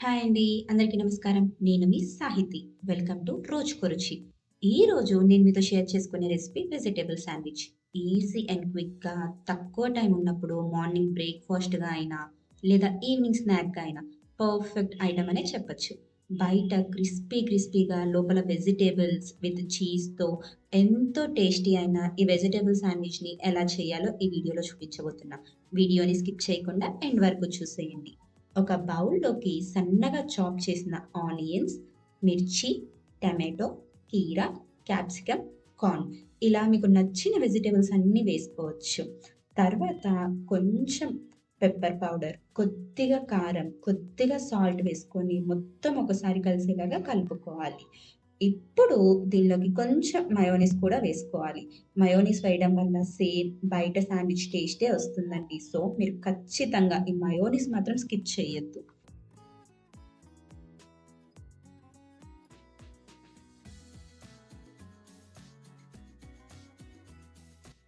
Hi అండి. అందరికీ నమస్కారం. నేను మీ సాహితి. వెల్కమ్ టు రోజుకో రుచి. ఈ రోజు నేను మీతో షేర్ చేసుకునే recipe vegetable sandwich. Easy and క్విక్‌గా తక్కువ టైం ఉన్నప్పుడు మార్నింగ్ బ్రేక్‌ఫాస్ట్‌గా అయినా, లేదా ఈవినింగ్ స్నాక్‌గా అయినా పర్ఫెక్ట్ ఐటెమ్ అనే చెప్పొచ్చు. బయట క్రిస్పీగా లోపల వెజిటబుల్స్ విత్ చీజ్‌తో ఎంతో టేస్టీ అయిన ఈ వెజిటబుల్ శాండ్విచ్‌ని ఎలా చేయాలో ఈ వీడియోలో చూపించబోతున్నా. వీడియోని స్కిప్ చేయకుండా ఎండ్ వరకు చూసేయండి. ఒక బౌల్‌లోకి సన్నగా చాప్ చేసిన ఆనియన్స్, మిర్చి, టమాటో, కీరా, క్యాప్సికమ్, కార్న్ ఇలా మీకు నచ్చిన వెజిటబుల్స్ అన్నీ వేసుకోవచ్చు. తర్వాత కొంచెం పెప్పర్ పౌడర్, కొద్దిగా కారం, కొద్దిగా సాల్ట్ వేసుకొని మొత్తం ఒకసారి కలిసేలాగా కలుపుకోవాలి. ఇప్పుడు దీనిలోకి కొంచెం మయోనీస్ కూడా వేసుకోవాలి. మయోనీస్ వేయడం వల్ల సేమ్ బయట శాండ్విచ్ టేస్టే వస్తుందండి. సో, మీరు ఖచ్చితంగా ఈ మయోనీస్ మాత్రం స్కిప్ చేయొద్దు.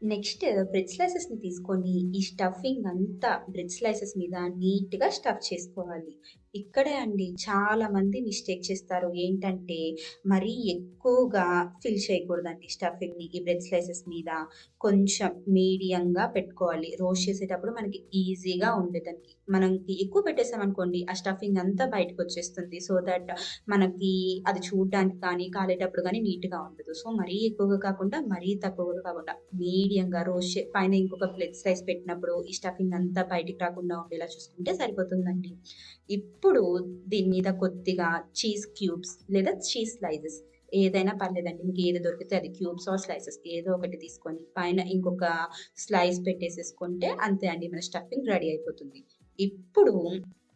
నెక్స్ట్ బ్రెడ్ స్లైసెస్‌ని తీసుకొని, ఈ స్టఫింగ్ అంతా బ్రెడ్ స్లైసెస్ మీద నీట్‌గా స్టఫ్ చేసుకోవాలి. ఇక్కడే అండి చాలామంది మిస్టేక్ చేస్తారు. ఏంటంటే, మరీ ఎక్కువగా ఫిల్ చేయకూడదండి స్టఫింగ్‌ని ఈ బ్రెడ్ స్లైసెస్ మీద. కొంచెం మీడియంగా పెట్టుకోవాలి. రోస్ట్ చేసేటప్పుడు మనకి ఈజీగా ఉండేదానికి. మనకి ఎక్కువ పెట్టేసామనుకోండి, ఆ స్టఫింగ్ అంతా బయటకొచ్చేస్తుంది. సో దట్ మనకి అది చూడ్డానికి కానీ, కాలేటప్పుడు గానీ నీట్‌గా ఉండదు. సో, మరీ ఎక్కువగా కాకుండా, మరీ తక్కువగా కాకుండా మీడియంగా రోస్ట్ పైన ఇంకొక బ్రెడ్ స్లైస్ పెట్టినప్పుడు ఈ స్టఫింగ్ అంతా బయటికి రాకుండా ఉండేలా చూసుకుంటే సరిపోతుందండి. ఇప్పుడు దీని మీద కొద్దిగా చీజ్ క్యూబ్స్ లేదా చీజ్ స్లైసెస్ ఏదైనా పర్లేదండి. మీకు ఏది దొరికితే అది క్యూబ్స్ ఆర్ స్లైసెస్ ఏదో ఒకటి తీసుకొని పైన ఇంకొక స్లైస్ పెట్టేసేసుకుంటే అంతే అండి. మన స్టఫింగ్ రెడీ అయిపోతుంది. ఇప్పుడు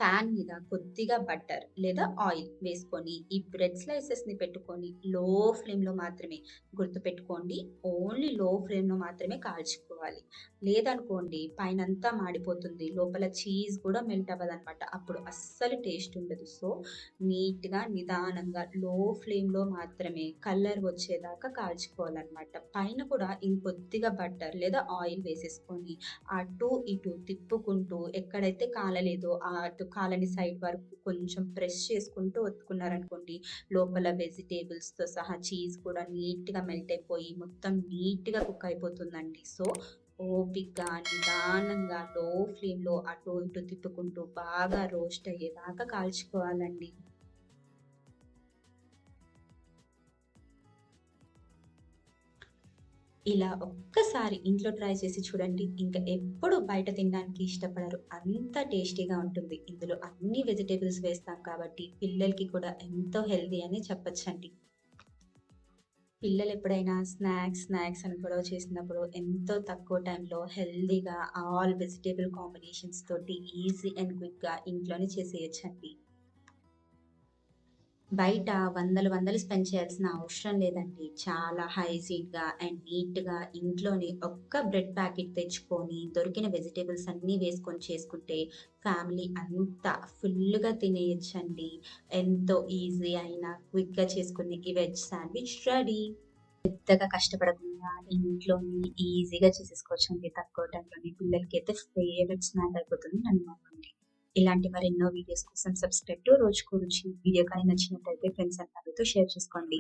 పాన్ మీద కొద్దిగా బటర్ లేదా ఆయిల్ వేసుకొని ఈ బ్రెడ్ స్లైసెస్‌ని పెట్టుకొని లో ఫ్లేమ్‌లో మాత్రమే గుర్తుపెట్టుకోండి. ఓన్లీ లో ఫ్లేమ్‌లో మాత్రమే కాల్చుకోవాలి. లేదనుకోండి పైనంతా మాడిపోతుంది. లోపల చీజ్ కూడా మెల్ట్ అవ్వదనమాట. అప్పుడు అస్సలు టేస్ట్ ఉండదు. సో, నీట్‌గా, నిదానంగా లో ఫ్లేమ్‌లో మాత్రమే కలర్ వచ్చేదాకా కాల్చుకోవాలనమాట. పైన కూడా ఇంకొద్దిగా బటర్ లేదా ఆయిల్ వేసేసుకొని అటు ఇటు తిప్పుకుంటూ ఎక్కడైతే కాలలేదో ఆ అటు కాలని సైడ్ వరకు కొంచెం ప్రెస్ చేసుకుంటూ ఒత్తుకున్నారనుకోండి, లోపల వెజిటబుల్స్‌తో సహా చీజ్ కూడా నీట్‌గా మెల్ట్ అయిపోయి మొత్తం నీట్‌గా కుక్ అయిపోతుందండి. సో, ఓపికగా, నిదానంగా లో ఫ్లేమ్‌లో అటు ఇటు తిప్పుకుంటూ బాగా రోస్ట్ అయ్యేదాకా కాల్చుకోవాలండి. ఇలా ఒక్కసారి ఇంట్లో ట్రై చేసి చూడండి. ఇంక ఎప్పుడు బయట తినడానికి ఇష్టపడరు. అంత టేస్టీగా ఉంటుంది. ఇందులో అన్ని వెజిటబుల్స్ వేస్తాం కాబట్టి పిల్లలకి కూడా ఎంతో హెల్తీ అనే చెప్పొచ్చండి. పిల్లలెప్పుడైనా స్నాక్స్ అని గొడవ చేసినప్పుడు ఎంతో తక్కువ టైంలో హెల్తీగా ఆల్ వెజిటబుల్ కాంబినేషన్స్ తోటి ఈజీ అండ్ క్విక్‌గా ఇంట్లోనే చేసేయొచ్చండి. బయట వందలు స్పెండ్ చేయాల్సిన అవసరం లేదండి. చాలా హైజీన్‌గా అండ్ నీట్‌గా ఇంట్లోనే ఒక్క బ్రెడ్ ప్యాకెట్ తెచ్చుకొని, దొరికిన వెజిటబుల్స్ అన్నీ వేసుకొని చేసుకుంటే ఫ్యామిలీ అంతా ఫుల్లుగా తినేయొచ్చండి. ఎంతో ఈజీ అయిన, క్విక్‌గా చేసుకునే ఈ వెజ్ శాండ్విచ్ రెడీ. పెద్దగా కష్టపడకుండా ఇంట్లోనే ఈజీగా చేసేసుకోవచ్చండి తక్కువ టైంలోనే. పిల్లలకైతే ఫేవరెట్ స్నాక్ అయిపోతుంది అని మా మమ్మీ. ఇలాంటి మరెన్నో వీడియోస్ కోసం సబ్స్క్రైబ్ టు రోజుకో రుచి. వీడియో కానీ నచ్చినట్టయితే ఫ్రెండ్స్ అండ్ ఫ్యామిలీతో షేర్ చేసుకోండి.